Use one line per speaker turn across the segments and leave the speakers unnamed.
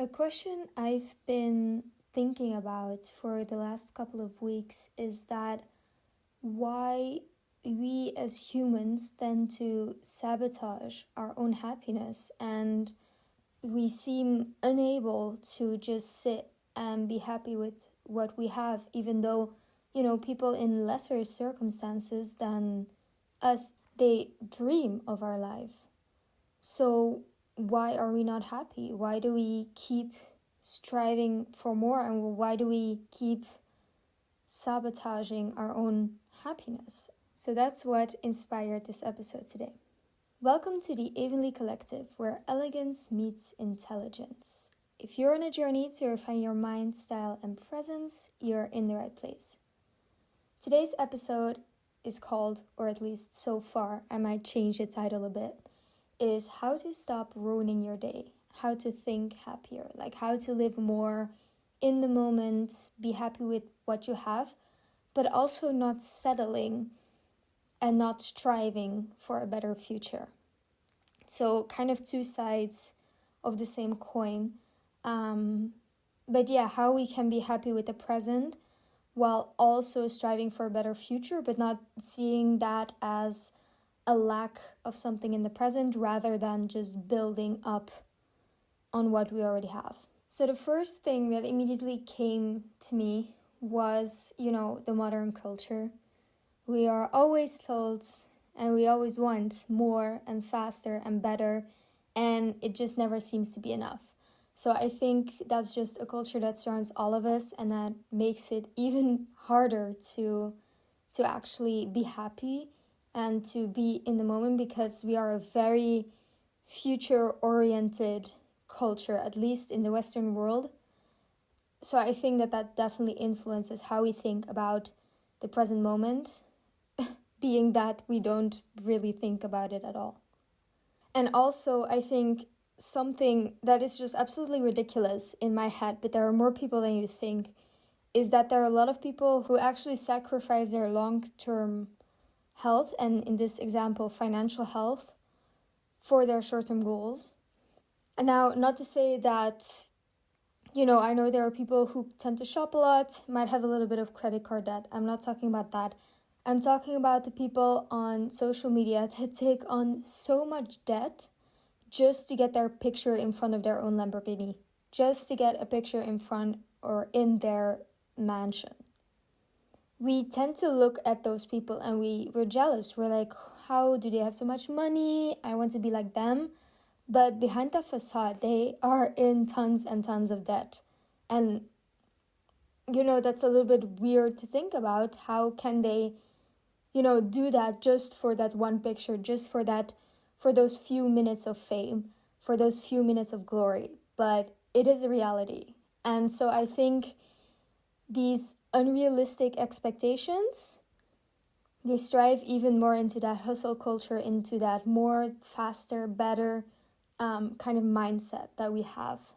A question I've been thinking about for the last couple of weeks is that why we as humans tend to sabotage our own happiness, and we seem unable to just sit and be happy with what we have, even though, people in lesser circumstances than us, they dream of our life. So why are we not happy? Why do we keep striving for more, and why do we keep sabotaging our own happiness? So that's what inspired this episode today. Welcome to the Avenly Collective, where elegance meets intelligence. If you're on a journey to refine your mind, style, and presence, you're in the right place. Today's episode is called, or at least so far, I might change the title a bit, is how to stop ruining your day, how to think happier, like how to live more in the moment, be happy with what you have, but also not settling and not striving for a better future. So kind of two sides of the same coin. But yeah, how we can be happy with the present while also striving for a better future, but not seeing that as a lack of something in the present rather than just building up on what we already have. So the first thing that immediately came to me was, the modern culture. We are always told and we always want more and faster and better, and it just never seems to be enough. So I think that's just a culture that surrounds all of us, and that makes it even harder to actually be happy and to be in the moment, because we are a very future-oriented culture, at least in the Western world. So I think that definitely influences how we think about the present moment, being that we don't really think about it at all. And also, I think something that is just absolutely ridiculous in my head, but there are more people than you think, is that there are a lot of people who actually sacrifice their long-term health, and in this example, financial health, for their short-term goals. And now, not to say that, I know there are people who tend to shop a lot, might have a little bit of credit card debt. I'm not talking about that. I'm talking about the people on social media that take on so much debt just to get their picture in front of their own Lamborghini, just to get a picture in front or in their mansion. We tend to look at those people and we're jealous. We're like, how do they have so much money? I want to be like them. But behind that facade, they are in tons and tons of debt. And, that's a little bit weird to think about. How can they, do that just for that one picture, just for those few minutes of fame, for those few minutes of glory? But it is a reality. And so I think these unrealistic expectations, they strive even more into that hustle culture, into that more faster, better kind of mindset that we have.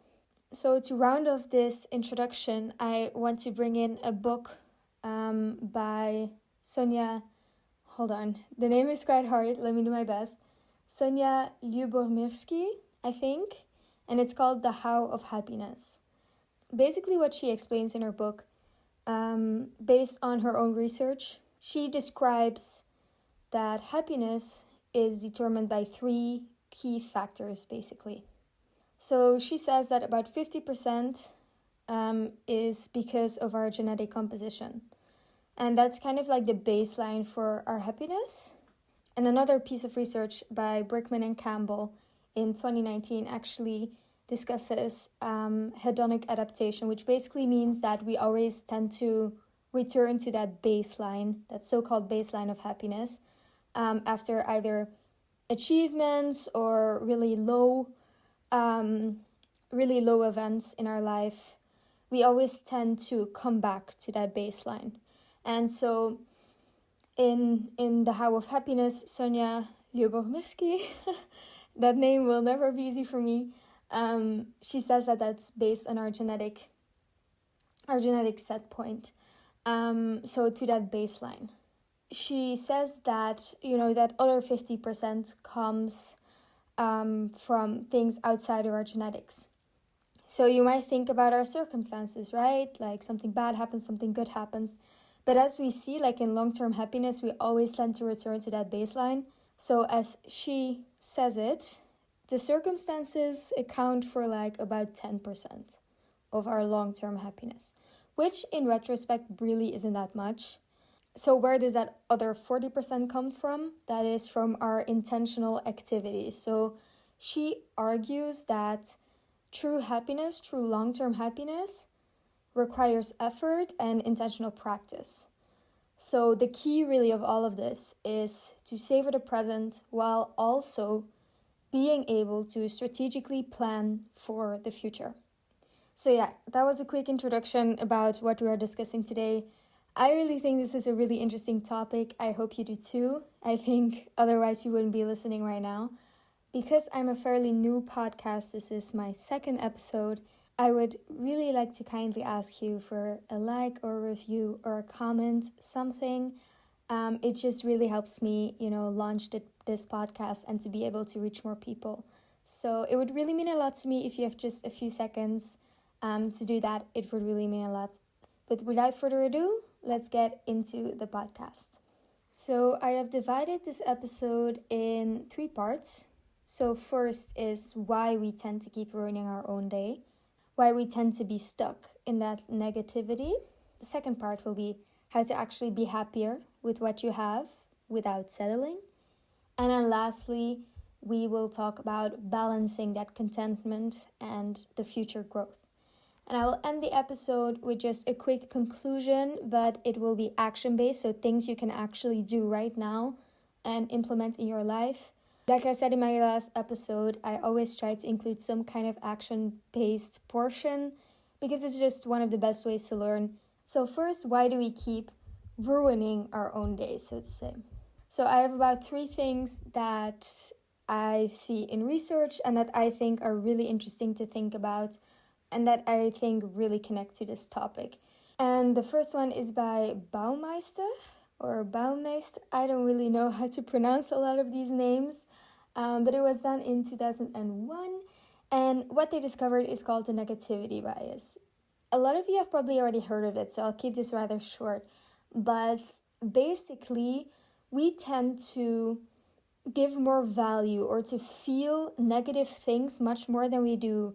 So to round off this introduction, I want to bring in a book by Sonia. Hold on, the name is quite hard. Let me do my best. Sonia Lyubomirsky, I think, and it's called The How of Happiness. Basically, what she explains in her book, based on her own research, she describes that happiness is determined by three key factors, basically. So she says that about 50% is because of our genetic composition. And that's kind of like the baseline for our happiness. And another piece of research by Brickman and Campbell in 2019 actually discusses hedonic adaptation, which basically means that we always tend to return to that baseline, that so-called baseline of happiness, after either achievements or really low events in our life. We always tend to come back to that baseline. And so in The How of Happiness, Sonia Lyubomirsky, that name will never be easy for me, she says that that's based on our genetic set point, so to that baseline. She says that, that other 50% comes from things outside of our genetics. So you might think about our circumstances, right? Like something bad happens, something good happens. But as we see, like in long-term happiness, we always tend to return to that baseline. So as she says it, the circumstances account for like about 10% of our long-term happiness, which in retrospect really isn't that much. So where does that other 40% come from? That is from our intentional activities. So she argues that true happiness, true long-term happiness, requires effort and intentional practice. So the key really of all of this is to savor the present while also being able to strategically plan for the future. So yeah, that was a quick introduction about what we are discussing today. I really think this is a really interesting topic. I hope you do too. I think otherwise you wouldn't be listening right now. Because I'm a fairly new podcast, this is my second episode, I would really like to kindly ask you for a like or a review or a comment, something. It just really helps me, launch this podcast and to be able to reach more people. So it would really mean a lot to me if you have just a few seconds to do that. It would really mean a lot. But without further ado, let's get into the podcast. So I have divided this episode in 3 parts. So first is why we tend to keep ruining our own day, why we tend to be stuck in that negativity. The second part will be how to actually be happier with what you have without settling. And then lastly, we will talk about balancing that contentment and the future growth. And I will end the episode with just a quick conclusion, but it will be action-based, so things you can actually do right now and implement in your life. Like I said in my last episode, I always try to include some kind of action-based portion because it's just one of the best ways to learn. So first, why do we keep ruining our own days, so to say? So I have about 3 things that I see in research and that I think are really interesting to think about and that I think really connect to this topic. And the first one is by Baumeister. I don't really know how to pronounce a lot of these names, but it was done in 2001. And what they discovered is called the negativity bias. A lot of you have probably already heard of it, so I'll keep this rather short. But basically, we tend to give more value or to feel negative things much more than we do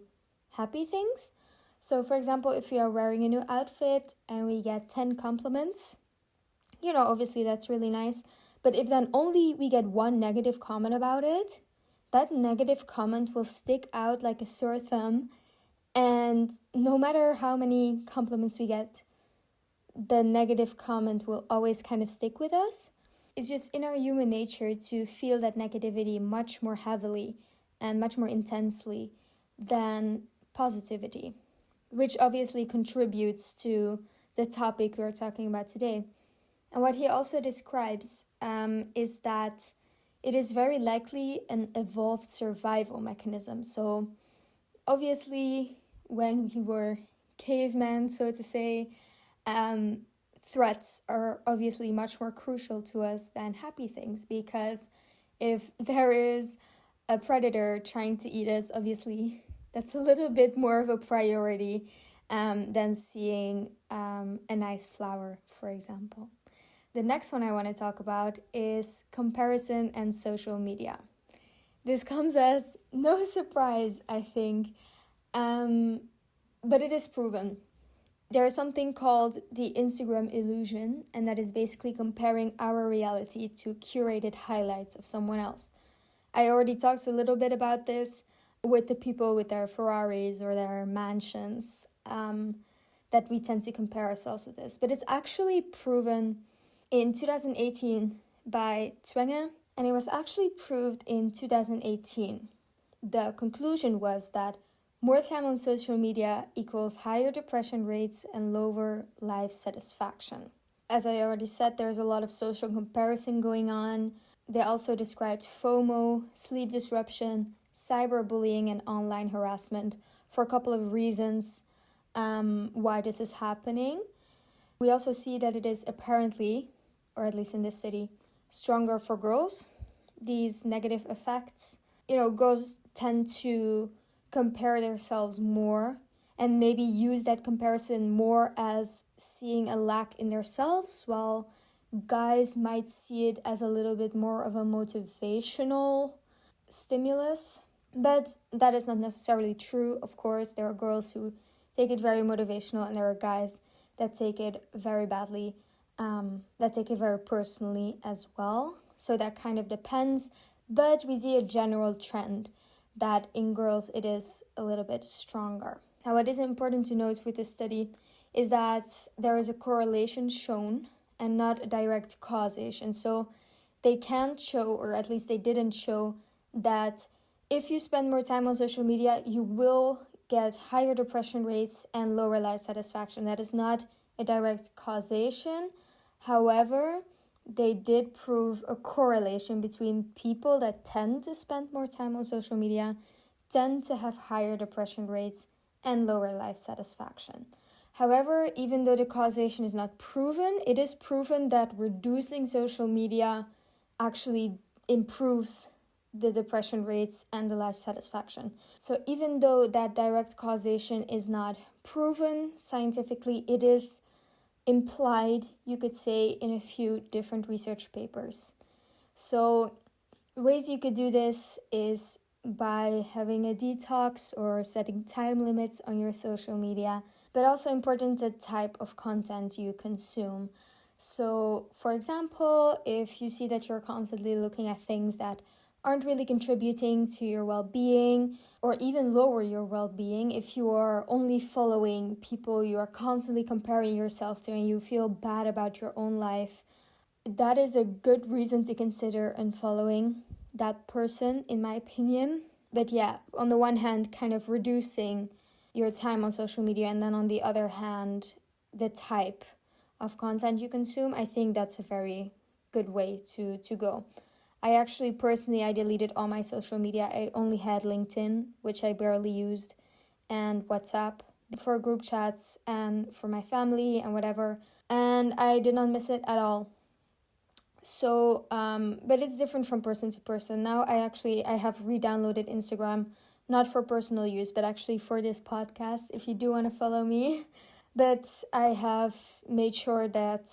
happy things. So for example, if we are wearing a new outfit and we get 10 compliments, obviously that's really nice. But if then only we get 1 negative comment about it, that negative comment will stick out like a sore thumb. And no matter how many compliments we get, the negative comment will always kind of stick with us. It's just in our human nature to feel that negativity much more heavily and much more intensely than positivity, which obviously contributes to the topic we're talking about today. And what he also describes is that it is very likely an evolved survival mechanism. So obviously, when we were cavemen, so to say, threats are obviously much more crucial to us than happy things, because if there is a predator trying to eat us, obviously that's a little bit more of a priority than seeing a nice flower, for example. The next one I want to talk about is comparison and social media. This comes as no surprise, I think, but it is proven. There is something called the Instagram illusion, and that is basically comparing our reality to curated highlights of someone else. I already talked a little bit about this with the people with their Ferraris or their mansions, that we tend to compare ourselves with this. But it's actually proven in 2018 by Twenge, and it was actually proved in 2018. The conclusion was that more time on social media equals higher depression rates and lower life satisfaction. As I already said, there's a lot of social comparison going on. They also described FOMO, sleep disruption, cyberbullying, and online harassment for a couple of reasons why this is happening. We also see that it is apparently, or at least in this study, stronger for girls. These negative effects, girls tend to compare themselves more and maybe use that comparison more as seeing a lack in themselves, while guys might see it as a little bit more of a motivational stimulus. But that is not necessarily true. Of course, there are girls who take it very motivational, and there are guys that take it very badly, that take it very personally as well. So that kind of depends. But we see a general trend that in girls it is a little bit stronger. Now, what is important to note with this study is that there is a correlation shown and not a direct causation. So they can't show, or at least they didn't show, that if you spend more time on social media, you will get higher depression rates and lower life satisfaction. That is not a direct causation. However, they did prove a correlation between people that tend to spend more time on social media tend to have higher depression rates and lower life satisfaction. However, even though the causation is not proven, it is proven that reducing social media actually improves the depression rates and the life satisfaction. So even though that direct causation is not proven scientifically, it is implied, you could say, in a few different research papers. So ways you could do this is by having a detox or setting time limits on your social media, but also important the type of content you consume. So, for example, if you see that you're constantly looking at things that aren't really contributing to your well-being or even lower your well-being, if you are only following people you are constantly comparing yourself to and you feel bad about your own life, that is a good reason to consider unfollowing that person, in my opinion. But yeah, on the one hand, kind of reducing your time on social media, and then on the other hand, the type of content you consume, I think that's a very good way to go. I actually personally, I deleted all my social media. I only had LinkedIn, which I barely used, and WhatsApp for group chats and for my family and whatever. And I did not miss it at all. So, but it's different from person to person. Now I have re-downloaded Instagram, not for personal use, but actually for this podcast, if you do want to follow me. But I have made sure that,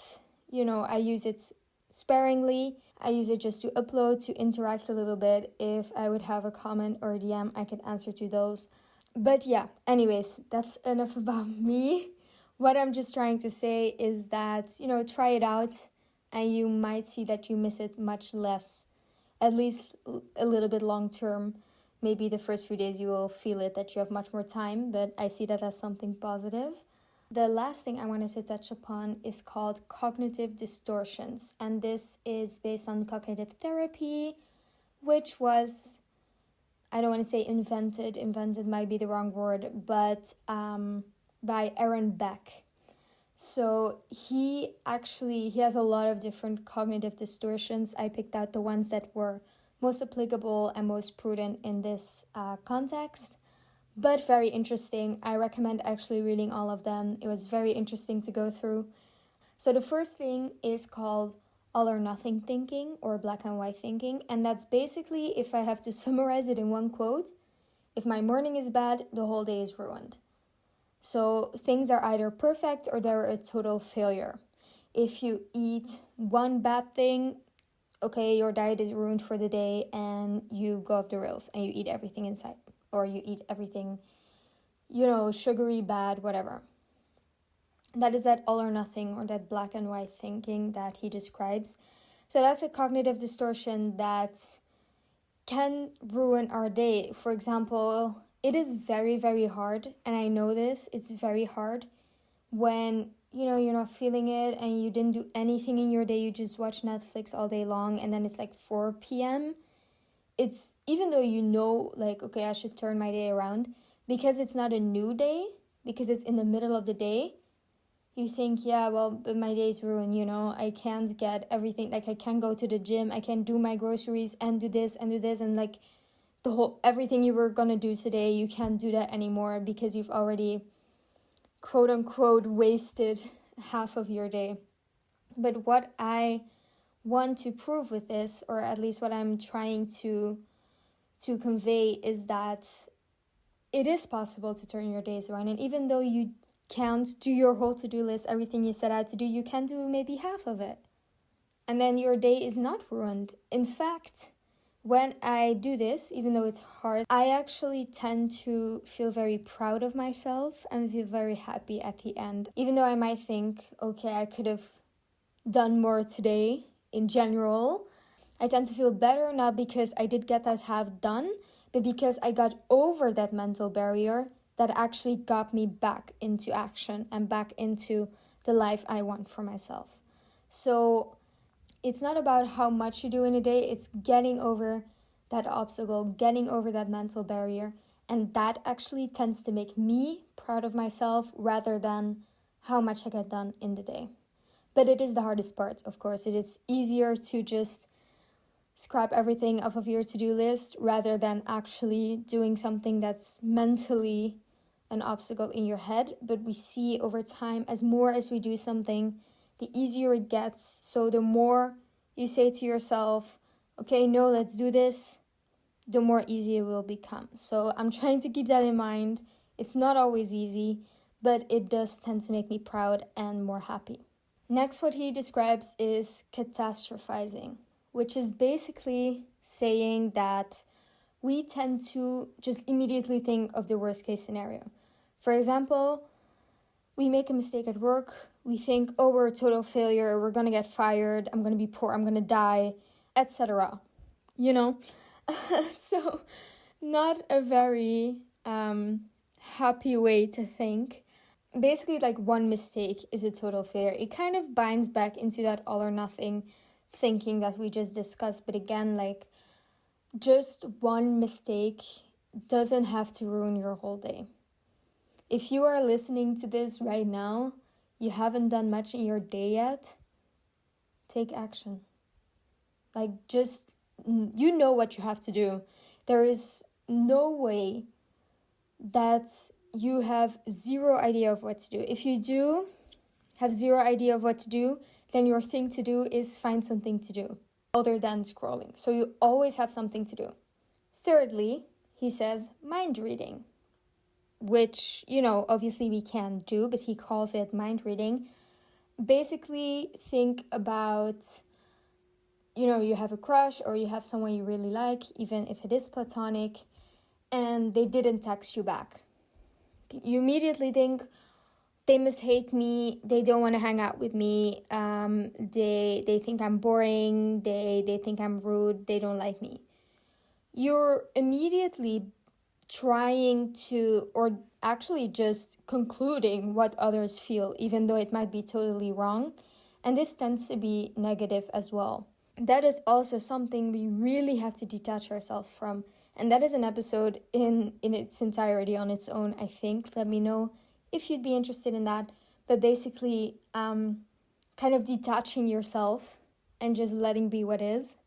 I use it sparingly. I use it just to upload, to interact a little bit. If I would have a comment or a DM, I could answer to those. But yeah, anyways, that's enough about me. What I'm just trying to say is that, try it out and you might see that you miss it much less, at least a little bit long term. Maybe the first few days you will feel it, that you have much more time, but I see that as something positive. The last thing I wanted to touch upon is called cognitive distortions. And this is based on cognitive therapy, which was, I don't want to say invented might be the wrong word, but by Aaron Beck. So he has a lot of different cognitive distortions. I picked out the ones that were most applicable and most prudent in this context. But very interesting. I recommend actually reading all of them. It was very interesting to go through. So the first thing is called all or nothing thinking, or black and white thinking. And that's basically, if I have to summarize it in one quote, if my morning is bad, the whole day is ruined. So things are either perfect or they're a total failure. If you eat one bad thing, okay, your diet is ruined for the day and you go off the rails and you eat everything in sight. Or you eat everything, sugary, bad, whatever. That is that all or nothing, or that black and white thinking that he describes. So that's a cognitive distortion that can ruin our day. For example, it is very, very hard, and I know this, it's very hard when, you're not feeling it and you didn't do anything in your day, you just watch Netflix all day long, and then it's like 4 p.m., it's, even though okay, I should turn my day around, because it's not a new day, because it's in the middle of the day, you think, yeah, well, but my day's ruined, I can't get everything, I can't go to the gym, I can't do my groceries and do this, and everything you were gonna do today, you can't do that anymore because you've already, quote unquote, wasted half of your day. But what I want to prove with this, or at least what I'm trying to convey, is that it is possible to turn your days around. And even though you can't do your whole to-do list, everything you set out to do, you can do maybe half of it. And then your day is not ruined. In fact, when I do this, even though it's hard, I actually tend to feel very proud of myself and feel very happy at the end. Even though I might think, okay, I could have done more today in general, I tend to feel better, not because I did get that half done, but because I got over that mental barrier that actually got me back into action and back into the life I want for myself. So it's not about how much you do in a day, it's getting over that obstacle, getting over that mental barrier. And that actually tends to make me proud of myself rather than how much I get done in the day. But it is the hardest part, of course. It is easier to just scrap everything off of your to-do list rather than actually doing something that's mentally an obstacle in your head. But we see over time, as more as we do something, the easier it gets. So the more you say to yourself, okay, no, let's do this, the more easy it will become. So I'm trying to keep that in mind. It's not always easy, but it does tend to make me proud and more happy. Next, what he describes is catastrophizing, which is basically saying that we tend to just immediately think of the worst case scenario. For example, we make a mistake at work. We think, oh, we're a total failure. We're going to get fired. I'm going to be poor. I'm going to die, etc. You know? So not a very happy way to think. Basically, like, one mistake is a total failure. It kind of binds back into that all or nothing thinking that we just discussed. But again, like, just one mistake doesn't have to ruin your whole day. If you are listening to this right now, you haven't done much in your day yet, take action. Like, just, you know what you have to do. There is no way that you have zero idea of what to do. If you do have zero idea of what to do, then your thing to do is find something to do other than scrolling. So you always have something to do. Thirdly, he says mind reading, which, you know, obviously we can't do, but he calls it mind reading. Basically, think about, you know, you have a crush or you have someone you really like, even if it is platonic, and they didn't text you back. You immediately think, they must hate me, they don't want to hang out with me, they think I'm boring, they think I'm rude, they don't like me. You're immediately trying to, or actually just concluding what others feel, even though it might be totally wrong. And this tends to be negative as well. That is also something we really have to detach ourselves from. And that is an episode in its entirety on its own, I think. Let me know if you'd be interested in that. But basically, kind of detaching yourself and just letting be what is,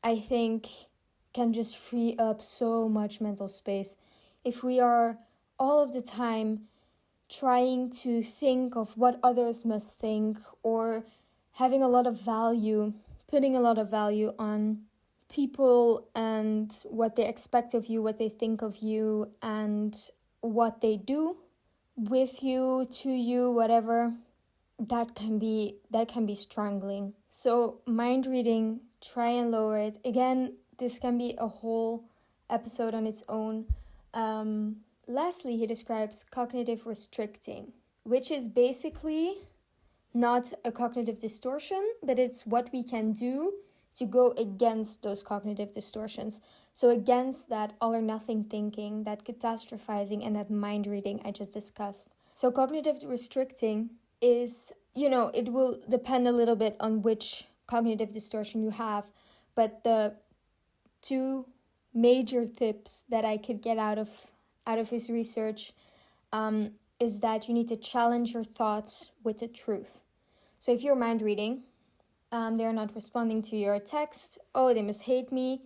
I think can just free up so much mental space. If we are all of the time trying to think of what others must think, or having a lot of value, putting a lot of value on people and what they expect of you, what they think of you, and what they do with you, to you, whatever, that can be strangling. So mind reading, try and lower it. Again, this can be a whole episode on its own. Lastly, he describes cognitive restricting, which is basically not a cognitive distortion, but it's what we can do to go against those cognitive distortions. So against that all or nothing thinking, that catastrophizing, and that mind reading I just discussed. So cognitive restricting is, you know, it will depend a little bit on which cognitive distortion you have, but the two major tips that I could get out of his research is that you need to challenge your thoughts with the truth. So if you're mind reading, they're not responding to your text, oh, they must hate me,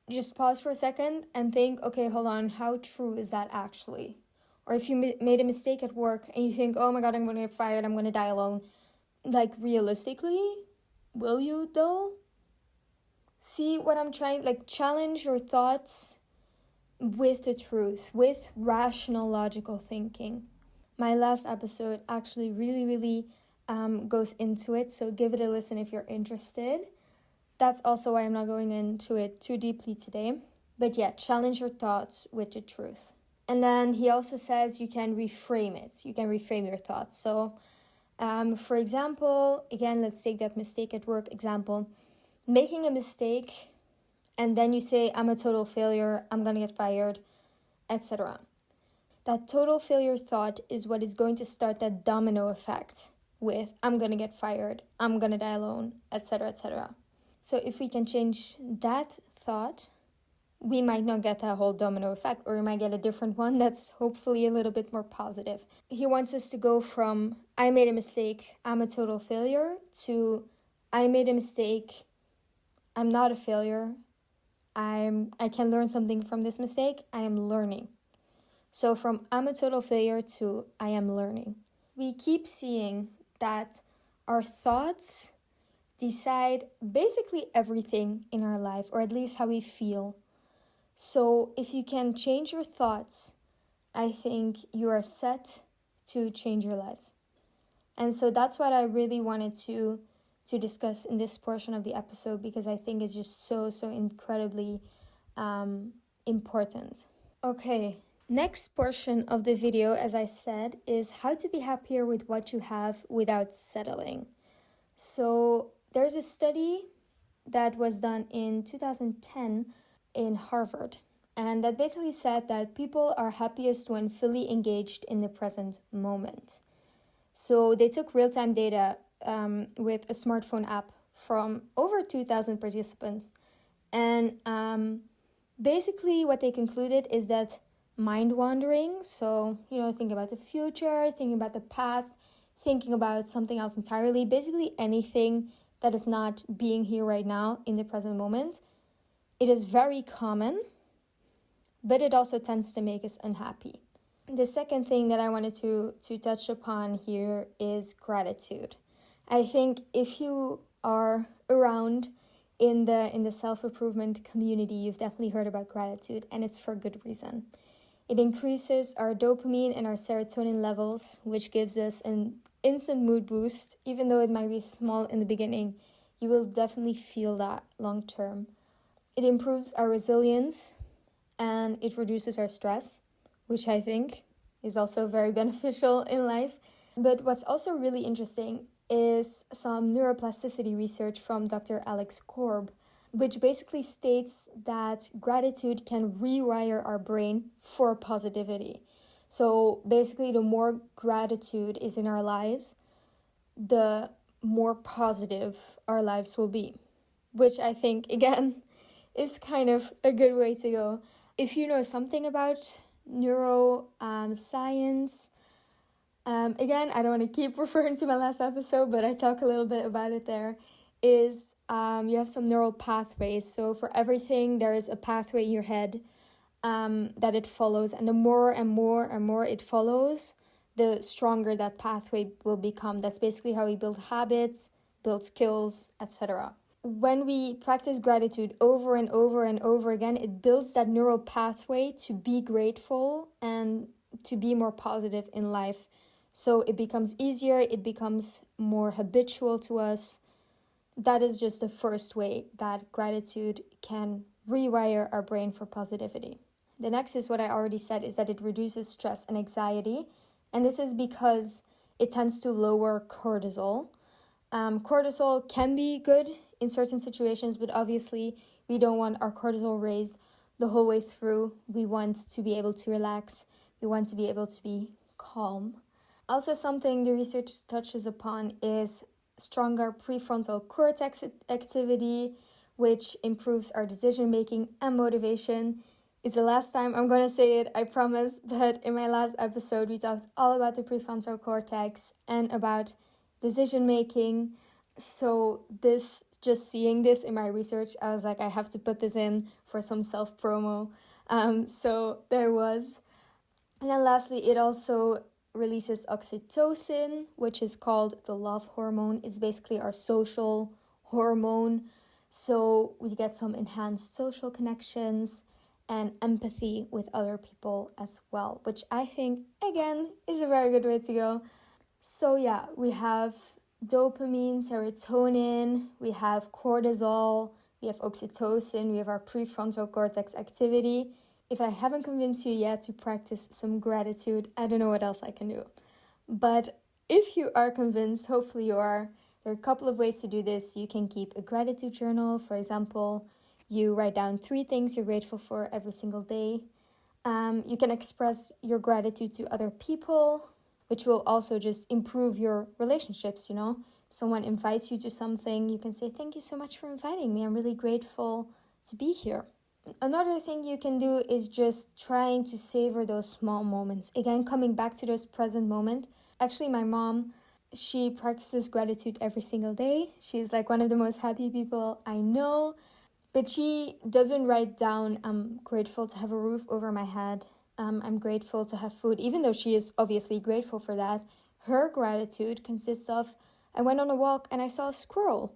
just pause for a second and think, okay, hold on, how true is that actually? Or if you made a mistake at work and you think, oh my god, I'm going to get fired, I'm going to die alone. Like, realistically, will you though? See what I'm trying, like, challenge your thoughts with the truth, with rational, logical thinking. My last episode actually really goes into it, so give it a listen if you're interested. That's also why I'm not going into it too deeply today. But yeah, challenge your thoughts with the truth. And then he also says you can reframe it. You can reframe your thoughts. So, for example, again, let's take that mistake at work example. Making a mistake and then you say, I'm a total failure, I'm going to get fired, etc. That total failure thought is what is going to start that domino effect with, I'm going to get fired, I'm going to die alone, etc., etc. So if we can change that thought, we might not get that whole domino effect, or we might get a different one that's hopefully a little bit more positive. He wants us to go from, I made a mistake, I'm a total failure, to, I made a mistake, I'm not a failure, I can learn something from this mistake, I am learning. So from I'm a total failure to I am learning. We keep seeing that our thoughts decide basically everything in our life, or at least how we feel. So if you can change your thoughts, I think you are set to change your life. And so that's what I really wanted to discuss in this portion of the episode, because I think it's just so incredibly important. Okay, next portion of the video, as I said, is how to be happier with what you have without settling. So there's a study that was done in 2010 in Harvard, and that basically said that people are happiest when fully engaged in the present moment. So they took real-time data with a smartphone app from over 2,000 participants. And basically what they concluded is that mind wandering, so, thinking about the future, thinking about the past, thinking about something else entirely, basically anything that is not being here right now in the present moment, it is very common, but it also tends to make us unhappy. The second thing that I wanted to touch upon here is gratitude. I think if you are around in the self-improvement community, you've definitely heard about gratitude, and it's for good reason. It increases our dopamine and our serotonin levels, which gives us an instant mood boost. Even though it might be small in the beginning, you will definitely feel that long term. It improves our resilience and it reduces our stress, which I think is also very beneficial in life. But what's also really interesting is some neuroplasticity research from Dr. Alex Korb, which basically states that gratitude can rewire our brain for positivity. So basically, the more gratitude is in our lives, the more positive our lives will be, which I think, again, is kind of a good way to go. If you know something about neuroscience, again, I don't want to keep referring to my last episode, but I talk a little bit about it there, is you have some neural pathways. So for everything, there is a pathway in your head that it follows. And the more and more it follows, the stronger that pathway will become. That's basically how we build habits, build skills, etc. When we practice gratitude over and over again, it builds that neural pathway to be grateful and to be more positive in life. So it becomes easier, it becomes more habitual to us. That is just the first way that gratitude can rewire our brain for positivity. The next is what I already said, is that it reduces stress and anxiety. And this is because it tends to lower cortisol. Cortisol can be good in certain situations, but obviously we don't want our cortisol raised the whole way through. We want to be able to relax. We want to be able to be calm. Also, something the research touches upon is stronger prefrontal cortex activity, which improves our decision-making and motivation. It's the last time I'm going to say it, I promise, but in my last episode, we talked all about the prefrontal cortex and about decision-making. So just seeing this in my research, I was like, I have to put this in for some self-promo. So there was. And then lastly, it also releases oxytocin, which is called the love hormone. It's basically our social hormone. So we get some enhanced social connections and empathy with other people as well, which I think, again, is a very good way to go. So yeah, we have dopamine, serotonin, we have cortisol, we have oxytocin, we have our prefrontal cortex activity. If I haven't convinced you yet to practice some gratitude, I don't know what else I can do. But if you are convinced, hopefully you are, there are a couple of ways to do this. You can keep a gratitude journal. For example, you write down 3 things you're grateful for every single day. You can express your gratitude to other people, which will also just improve your relationships, you know. Someone invites you to something, you can say, thank you so much for inviting me. I'm really grateful to be here. Another thing you can do is just trying to savor those small moments. Again, coming back to those present moments. Actually, my mom, she practices gratitude every single day. She's like one of the most happy people I know. But she doesn't write down, I'm grateful to have a roof over my head. I'm grateful to have food, even though she is obviously grateful for that. Her gratitude consists of, I went on a walk and I saw a squirrel.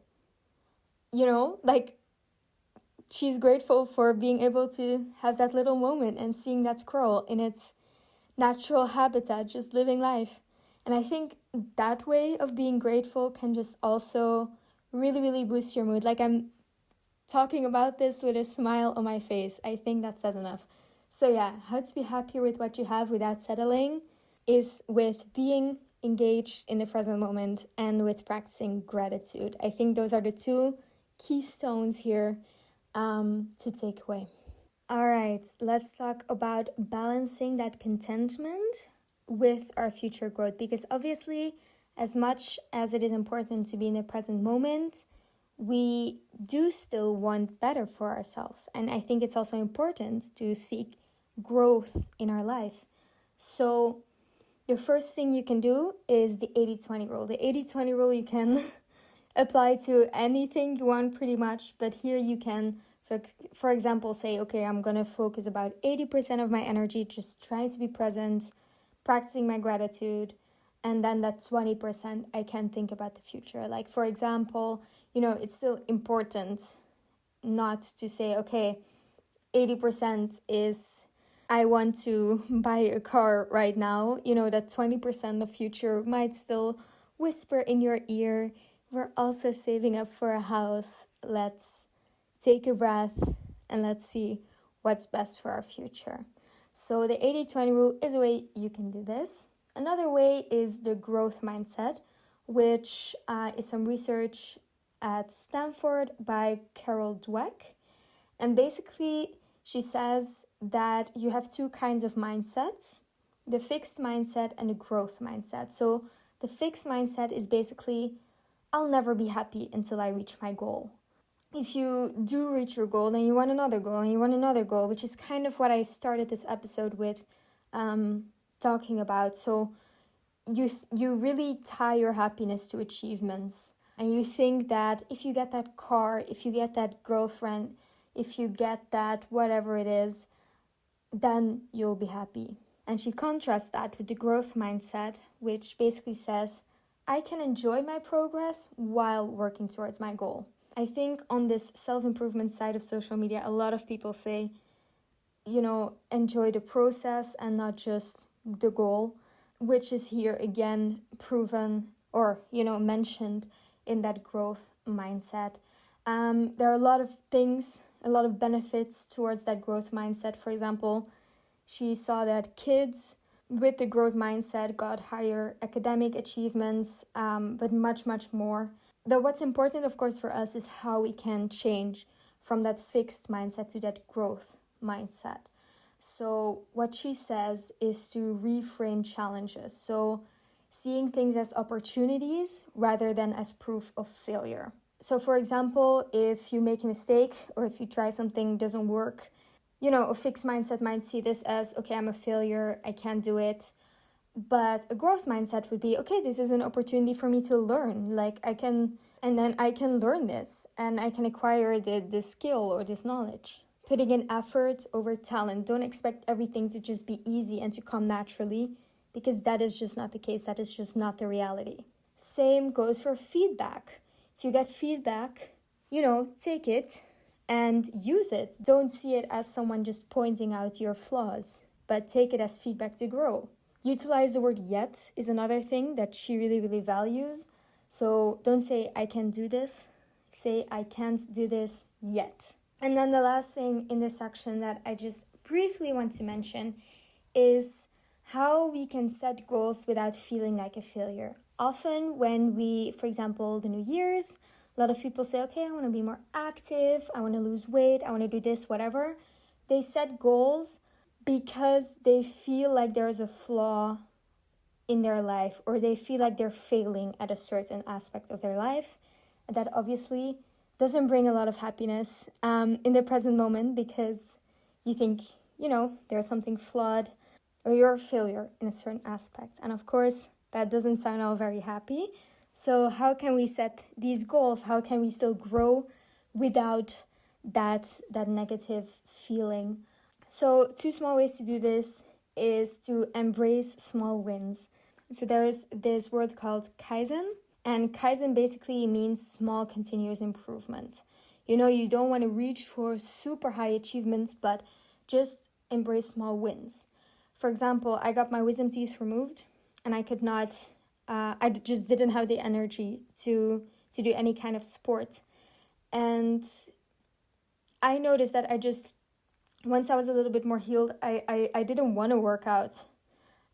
You know, like, she's grateful for being able to have that little moment and seeing that squirrel in its natural habitat, just living life. And I think that way of being grateful can just also really, really boost your mood. Like, I'm talking about this with a smile on my face. I think that says enough. So yeah, how to be happier with what you have without settling is with being engaged in the present moment and with practicing gratitude. I think those are the 2 keystones here to take away. All right, let's talk about balancing that contentment with our future growth, because obviously, as much as it is important to be in the present moment, we do still want better for ourselves. And I think it's also important to seek growth in our life. So the first thing you can do is the 80-20 rule. The 80-20 rule you can apply to anything you want pretty much, but here you can, for example, say, okay, I'm going to focus about 80% of my energy just trying to be present, practicing my gratitude, and then that 20% I can think about the future. Like, for example, you know, it's still important not to say, okay, 80% is I want to buy a car right now. You know, that 20% of future might still whisper in your ear, we're also saving up for a house. Let's take a breath and let's see what's best for our future. So the 80-20 rule is a way you can do this. Another way is the growth mindset, which is some research at Stanford by Carol Dweck. And basically, she says that you have 2 kinds of mindsets, the fixed mindset and the growth mindset. So the fixed mindset is basically, I'll never be happy until I reach my goal. If you do reach your goal, then you want another goal and you want another goal, which is kind of what I started this episode with talking about. So you really tie your happiness to achievements, and you think that if you get that car, if you get that girlfriend, if you get that whatever it is, then you'll be happy. And she contrasts that with the growth mindset, which basically says, I can enjoy my progress while working towards my goal. I think on this self-improvement side of social media, a lot of people say, you know, enjoy the process and not just the goal, which is here again proven or, you know, mentioned in that growth mindset. There are a lot of things, a lot of benefits towards that growth mindset. For example, she saw that kids with the growth mindset got higher academic achievements, but much, much more. Though what's important, of course, for us is how we can change from that fixed mindset to that growth mindset. So what she says is to reframe challenges. So seeing things as opportunities rather than as proof of failure. So for example, if you make a mistake or if you try something doesn't work, you know, a fixed mindset might see this as, okay, I'm a failure, I can't do it. But a growth mindset would be, okay, this is an opportunity for me to learn. Like I can learn this and I can acquire the skill or this knowledge. Putting in effort over talent. Don't expect everything to just be easy and to come naturally, because that is just not the case. That is just not the reality. Same goes for feedback. If you get feedback, you know, take it and use it. Don't see it as someone just pointing out your flaws, but take it as feedback to grow. Utilize the word yet is another thing that she really, really values. So don't say, I can't do this. Say, I can't do this yet. And then the last thing in this section that I just briefly want to mention is how we can set goals without feeling like a failure. Often when we, for example, the New Year's, a lot of people say, okay, I want to be more active, I want to lose weight, I want to do this, whatever. They set goals because they feel like there's a flaw in their life, or they feel like they're failing at a certain aspect of their life. And that obviously doesn't bring a lot of happiness in the present moment, because you think, there's something flawed, or you're a failure in a certain aspect. And of course, that doesn't sound all very happy. So how can we set these goals? How can we still grow without that negative feeling? So 2 small ways to do this is to embrace small wins. So there's this word called Kaizen, and Kaizen basically means small continuous improvement. You don't want to reach for super high achievements, but just embrace small wins. For example, I got my wisdom teeth removed, and I could not, I just didn't have the energy to do any kind of sport. And I noticed that once I was a little bit more healed, I didn't want to work out.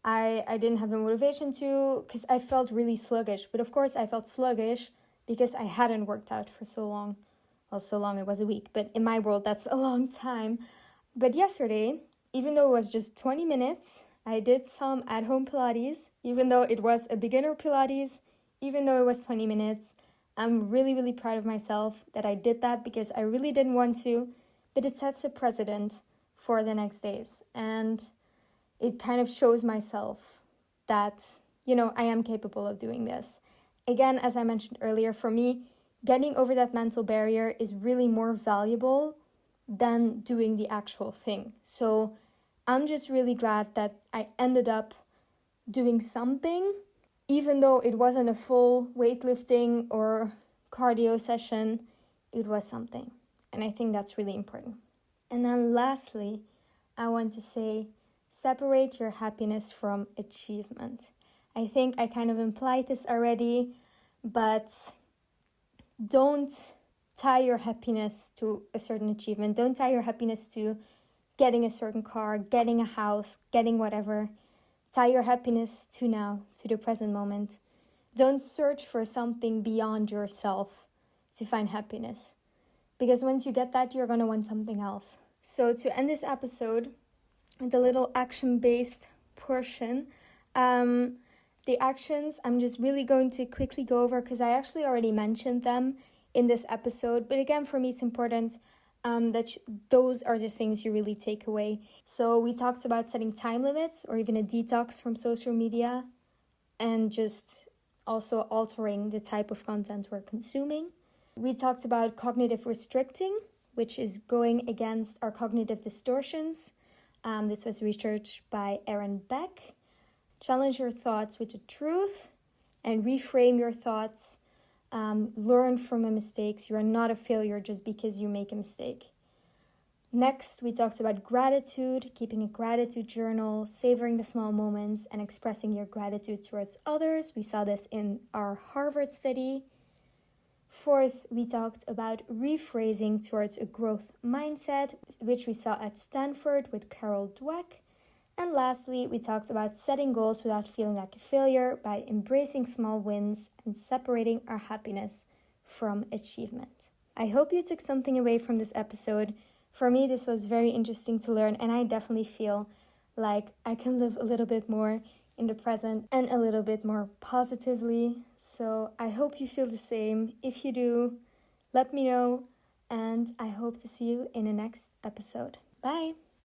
I didn't have the motivation to, because I felt really sluggish. But of course, I felt sluggish because I hadn't worked out for so long. Well, so long, it was a week. But in my world, that's a long time. But yesterday, even though it was just 20 minutes, I did some at-home Pilates. Even though it was a beginner Pilates, even though it was 20 minutes, I'm really, really proud of myself that I did that, because I really didn't want to. But it sets a precedent for the next days. And it kind of shows myself that, I am capable of doing this. Again, as I mentioned earlier, for me, getting over that mental barrier is really more valuable than doing the actual thing. So I'm just really glad that I ended up doing something, even though it wasn't a full weightlifting or cardio session, it was something. And I think that's really important. And then lastly, I want to say, separate your happiness from achievement. I think I kind of implied this already, but don't tie your happiness to a certain achievement. Don't tie your happiness to getting a certain car, getting a house, getting whatever. Tie your happiness to now, to the present moment. Don't search for something beyond yourself to find happiness, because once you get that, you're going to want something else. So to end this episode, the little action-based portion, the actions I'm just really going to quickly go over, because I actually already mentioned them in this episode. But again, for me, it's important that those are the things you really take away. So we talked about setting time limits, or even a detox from social media, and just also altering the type of content we're consuming. We talked about cognitive restricting, which is going against our cognitive distortions. This was researched by Aaron Beck. Challenge your thoughts with the truth and reframe your thoughts. Learn from your mistakes. You are not a failure just because you make a mistake. Next, we talked about gratitude, keeping a gratitude journal, savoring the small moments, and expressing your gratitude towards others. We saw this in our Harvard study. Fourth, we talked about rephrasing towards a growth mindset, which we saw at Stanford with Carol Dweck. And lastly, we talked about setting goals without feeling like a failure by embracing small wins and separating our happiness from achievement. I hope you took something away from this episode. For me, this was very interesting to learn, and I definitely feel like I can live a little bit more in the present and a little bit more positively. So I hope you feel the same. If you do, let me know, and I hope to see you in the next episode. Bye!